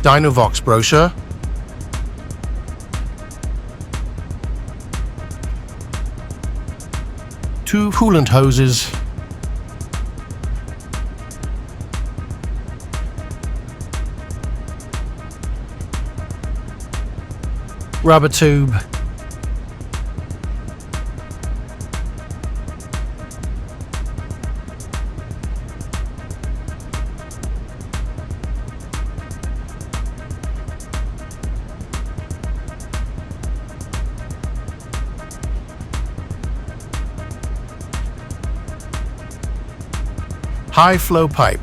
DynoVox brochure, two coolant hoses, rubber tube, high flow pipe,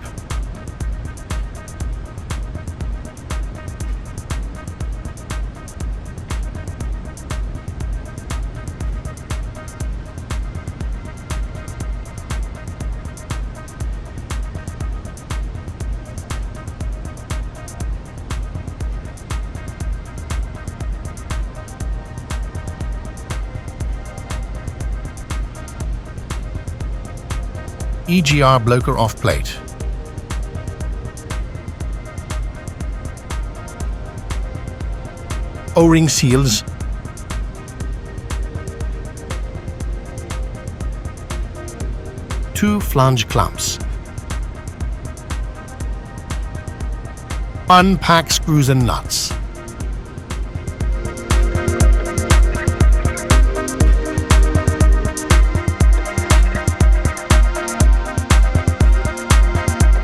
EGR blocker off plate, O-ring seals, two flange clamps, unpack screws and nuts.